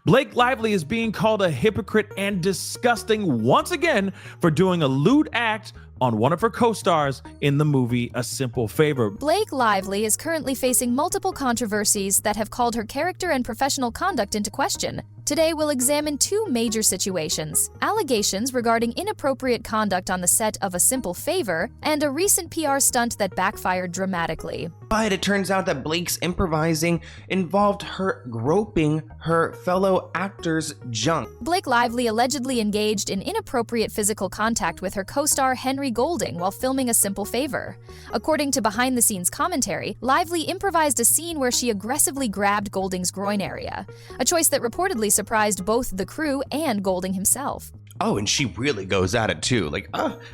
Blake Lively is being called a hypocrite and disgusting once again for doing a lewd act on one of her co-stars in the movie A Simple Favor. Blake Lively is currently facing multiple controversies that have called her character and professional conduct into question. Today, we'll examine two major situations: allegations regarding inappropriate conduct on the set of A Simple Favor, and a recent PR stunt that backfired dramatically. But it turns out that Blake's improvising involved her groping her fellow actor's junk. Blake Lively allegedly engaged in inappropriate physical contact with her co-star Henry Golding while filming A Simple Favor. According to behind-the-scenes commentary, Lively improvised a scene where she aggressively grabbed Golding's groin area, a choice that reportedly surprised both the crew and Golding himself. Oh, and she really goes at it too, like,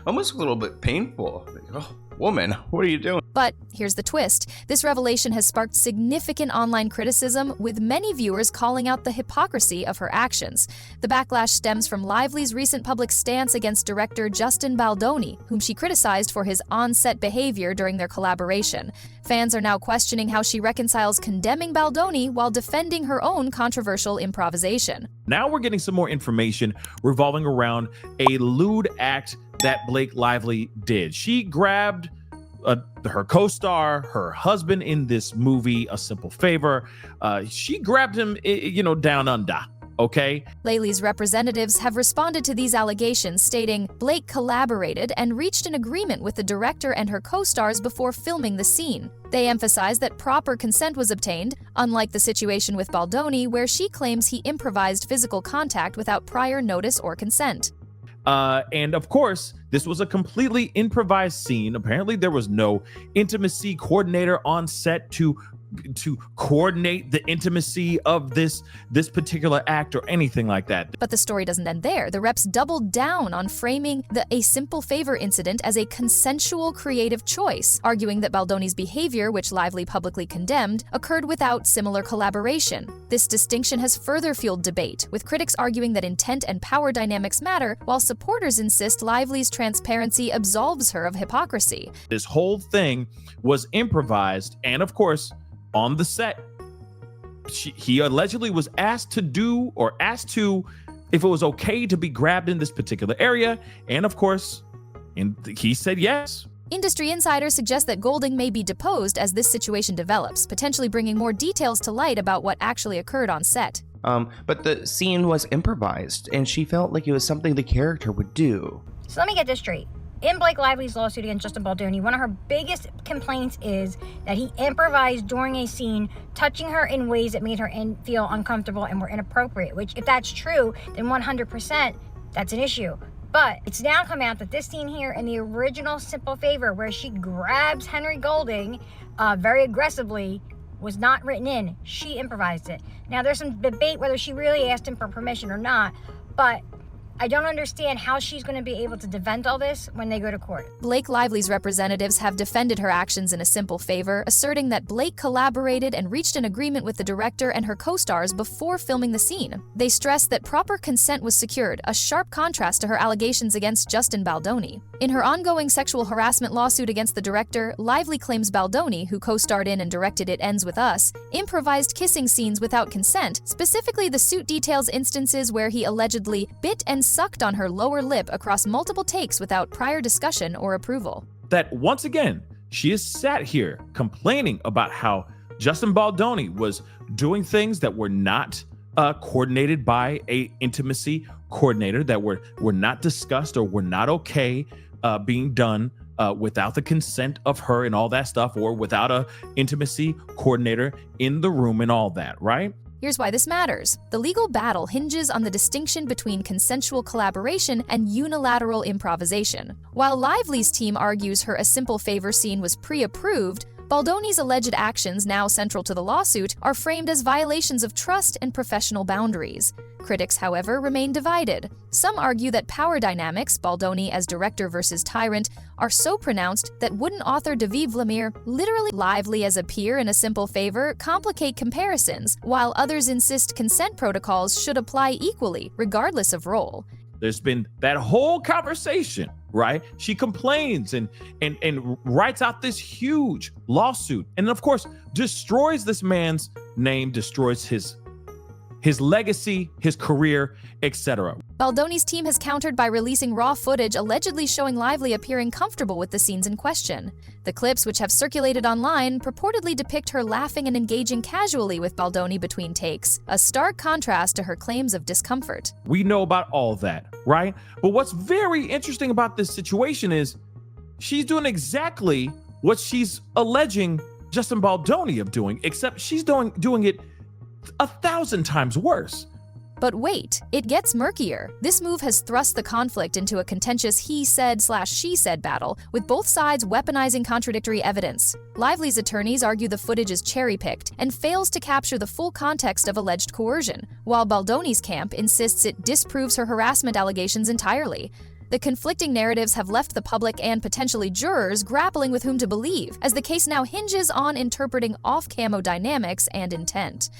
almost a little bit painful. Like, oh, woman, what are you doing? But here's the twist. This revelation has sparked significant online criticism, with many viewers calling out the hypocrisy of her actions. The backlash stems from Lively's recent public stance against director Justin Baldoni, whom she criticized for his on-set behavior during their collaboration. Fans are now questioning how she reconciles condemning Baldoni while defending her own controversial improvisation. Now we're getting some more information revolving around a lewd act that Blake Lively did. She grabbed her co-star, her husband in this movie, A Simple Favor. She grabbed him, down under. Okay. Laylee's representatives have responded to these allegations, stating Blake collaborated and reached an agreement with the director and her co-stars before filming the scene. They emphasize that proper consent was obtained, unlike the situation with Baldoni, where she claims he improvised physical contact without prior notice or consent. And of course, this was a completely improvised scene. Apparently, there was no intimacy coordinator on set to coordinate the intimacy of this particular act or anything like that. But the story doesn't end there. The reps doubled down on framing the A Simple Favor incident as a consensual creative choice, arguing that Baldoni's behavior, which Lively publicly condemned, occurred without similar collaboration. This distinction has further fueled debate, with critics arguing that intent and power dynamics matter, while supporters insist Lively's transparency absolves her of hypocrisy. This whole thing was improvised, and of course, on the set, he allegedly was asked if it was okay to be grabbed in this particular area, and of course, he said yes. Industry insiders suggest that Golding may be deposed as this situation develops, potentially bringing more details to light about what actually occurred on set. But the scene was improvised, and she felt like it was something the character would do. So let me get this straight. In Blake Lively's lawsuit against Justin Baldoni, one of her biggest complaints is that he improvised during a scene, touching her in ways that made her feel uncomfortable and were inappropriate, which, if that's true, then 100% that's an issue. But it's now come out that this scene here in the original Simple Favor, where she grabs Henry Golding very aggressively, was not written in. She improvised it. Now, there's some debate whether she really asked him for permission or not, but I don't understand how she's going to be able to defend all this when they go to court. Blake Lively's representatives have defended her actions in A Simple Favor, asserting that Blake collaborated and reached an agreement with the director and her co-stars before filming the scene. They stress that proper consent was secured, a sharp contrast to her allegations against Justin Baldoni. In her ongoing sexual harassment lawsuit against the director, Lively claims Baldoni, who co-starred in and directed It Ends With Us, improvised kissing scenes without consent. Specifically, the suit details instances where he allegedly bit and sucked on her lower lip across multiple takes without prior discussion or approval. That once again, she is sat here complaining about how Justin Baldoni was doing things that were not coordinated by a intimacy coordinator, that were not discussed or were not okay being done without the consent of her and all that stuff, or without a intimacy coordinator in the room and all that, right? Here's why this matters. The legal battle hinges on the distinction between consensual collaboration and unilateral improvisation. While Lively's team argues her A Simple Favor scene was pre-approved, Baldoni's alleged actions, now central to the lawsuit, are framed as violations of trust and professional boundaries. Critics, however, remain divided. Some argue that power dynamics, Baldoni as director versus tyrant, are so pronounced that wouldn't author David Vladimir literally Lively as a peer in A Simple Favor complicate comparisons, while others insist consent protocols should apply equally, regardless of role. There's been that whole conversation, right? She complains and writes out this huge lawsuit, and of course destroys this man's name, destroys his his legacy, his career, etc. Baldoni's team has countered by releasing raw footage allegedly showing Lively appearing comfortable with the scenes in question. The clips, which have circulated online, purportedly depict her laughing and engaging casually with Baldoni between takes, a stark contrast to her claims of discomfort. We know about all that, right? But what's very interesting about this situation is she's doing exactly what she's alleging Justin Baldoni of doing, except she's doing it 1,000 times worse. But wait, it gets murkier. This move has thrust the conflict into a contentious he said/she said battle, with both sides weaponizing contradictory evidence. Lively's attorneys argue the footage is cherry-picked and fails to capture the full context of alleged coercion, while Baldoni's camp insists it disproves her harassment allegations entirely. The conflicting narratives have left the public and potentially jurors grappling with whom to believe, as the case now hinges on interpreting off-camo dynamics and intent.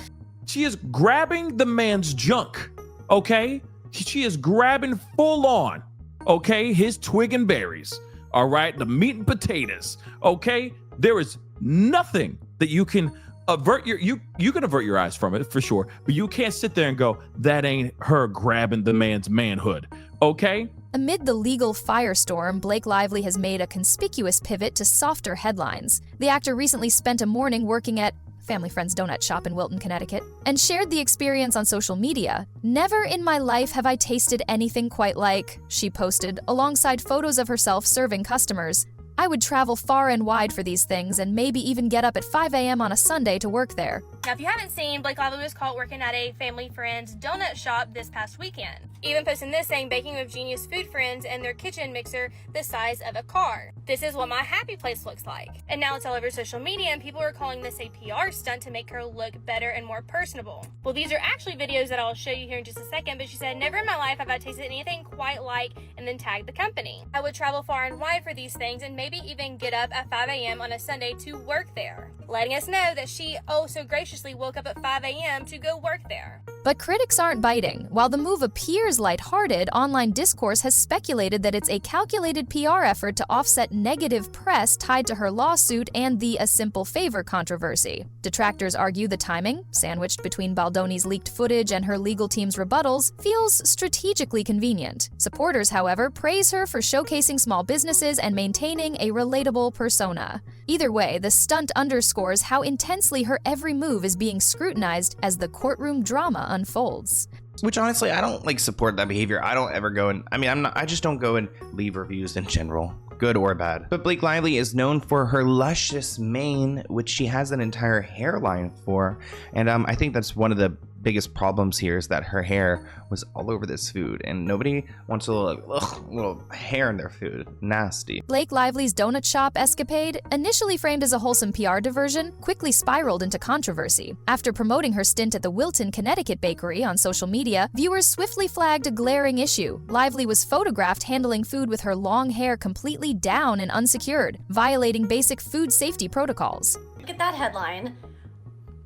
She is grabbing the man's junk, okay? She is grabbing full on, okay? His twig and berries, all right? The meat and potatoes, okay? There is nothing that you can avert you can avert your eyes from it for sure, but you can't sit there and go, that ain't her grabbing the man's manhood, okay? Amid the legal firestorm, Blake Lively has made a conspicuous pivot to softer headlines. The actor recently spent a morning working at Family Friend's donut shop in Wilton, Connecticut, and shared the experience on social media. "Never in my life have I tasted anything quite like," she posted, alongside photos of herself serving customers. "I would travel far and wide for these things and maybe even get up at 5 a.m. on a Sunday to work there." Now, if you haven't seen, Blake Lively was caught working at a Family Friend's donut shop this past weekend. Even posting this saying, "Baking with genius food friends and their kitchen mixer the size of a car. This is what my happy place looks like." And now it's all over social media, and people are calling this a PR stunt to make her look better and more personable. Well, these are actually videos that I'll show you here in just a second, but she said, "Never in my life have I tasted anything quite like," and then tagged the company. "I would travel far and wide for these things and maybe even get up at 5 a.m. on a Sunday to work there," letting us know that she so graciously woke up at 5 a.m. to go work there. But critics aren't biting. While the move appears lighthearted, online discourse has speculated that it's a calculated PR effort to offset negative press tied to her lawsuit and the "a simple favor" controversy. Detractors argue the timing, sandwiched between Baldoni's leaked footage and her legal team's rebuttals, feels strategically convenient. Supporters, however, praise her for showcasing small businesses and maintaining a relatable persona. Either way, the stunt underscores how intensely her every move is being scrutinized as the courtroom drama unfolds. Which honestly, I don't support that behavior. I don't ever go and I just don't go and leave reviews in general, good or bad. But Blake Lively is known for her luscious mane, which she has an entire hairline for. And I think that's one of the biggest problems here is that her hair was all over this food, and nobody wants a little hair in their food. Nasty. Blake Lively's donut shop escapade, initially framed as a wholesome PR diversion, quickly spiraled into controversy. After promoting her stint at the Wilton, Connecticut bakery on social media, viewers swiftly flagged a glaring issue. Lively was photographed handling food with her long hair completely down and unsecured, violating basic food safety protocols. Look at that headline.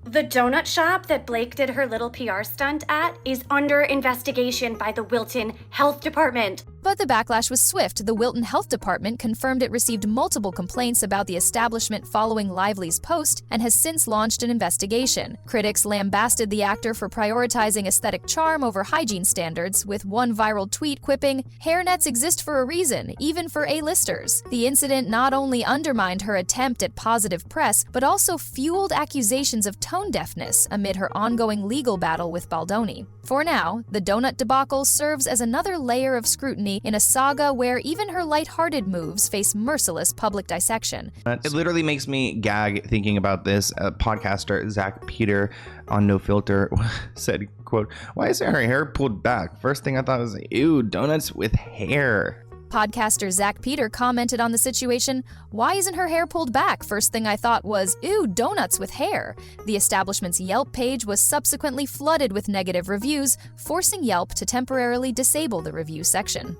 The donut shop that Blake did her little PR stunt at is under investigation by the Wilton Health Department. But the backlash was swift. The Wilton Health Department confirmed it received multiple complaints about the establishment following Lively's post and has since launched an investigation. Critics lambasted the actor for prioritizing aesthetic charm over hygiene standards, with one viral tweet quipping, "Hairnets exist for a reason, even for A-listers." The incident not only undermined her attempt at positive press, but also fueled accusations of tone deafness amid her ongoing legal battle with Baldoni. For now, the donut debacle serves as another layer of scrutiny in a saga where even her lighthearted moves face merciless public dissection. It literally makes me gag thinking about this. Podcaster Zach Peter on No Filter said, quote, "Why is her hair pulled back? First thing I thought was, ew, donuts with hair." Podcaster Zach Peter commented on the situation, "Why isn't her hair pulled back? First thing I thought was, ew, donuts with hair." The establishment's Yelp page was subsequently flooded with negative reviews, forcing Yelp to temporarily disable the review section.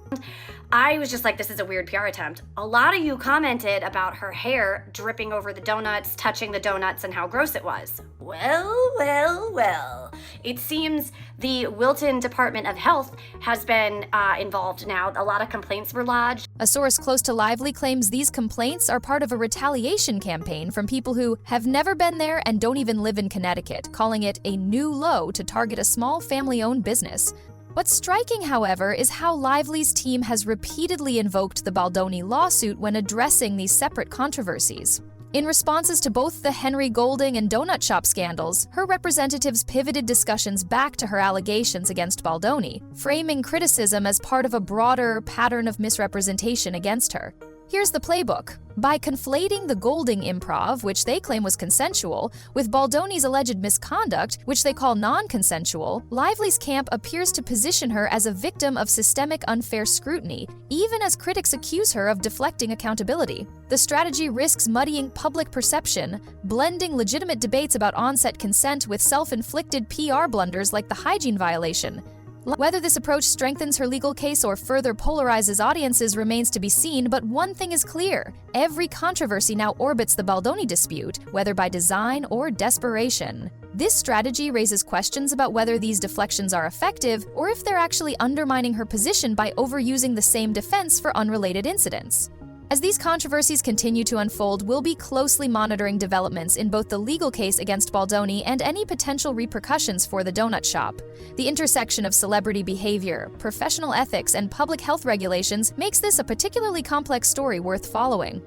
I was just like, this is a weird PR attempt. A lot of you commented about her hair dripping over the donuts, touching the donuts, and how gross it was. Well. It seems the Wilton Department of Health has been involved now. A lot of complaints were lodged. A source close to Lively claims these complaints are part of a retaliation campaign from people who have never been there and don't even live in Connecticut, calling it a new low to target a small family-owned business. What's striking, however, is how Lively's team has repeatedly invoked the Baldoni lawsuit when addressing these separate controversies. In responses to both the Henry Golding and donut shop scandals, her representatives pivoted discussions back to her allegations against Baldoni, framing criticism as part of a broader pattern of misrepresentation against her. Here's the playbook. By conflating the Golding improv, which they claim was consensual, with Baldoni's alleged misconduct, which they call non-consensual, Lively's camp appears to position her as a victim of systemic unfair scrutiny, even as critics accuse her of deflecting accountability. The strategy risks muddying public perception, blending legitimate debates about onset consent with self-inflicted PR blunders like the hygiene violation. Whether this approach strengthens her legal case or further polarizes audiences remains to be seen, but one thing is clear. Every controversy now orbits the Baldoni dispute, whether by design or desperation. This strategy raises questions about whether these deflections are effective or if they're actually undermining her position by overusing the same defense for unrelated incidents. As these controversies continue to unfold, we'll be closely monitoring developments in both the legal case against Baldoni and any potential repercussions for the donut shop. The intersection of celebrity behavior, professional ethics, and public health regulations makes this a particularly complex story worth following.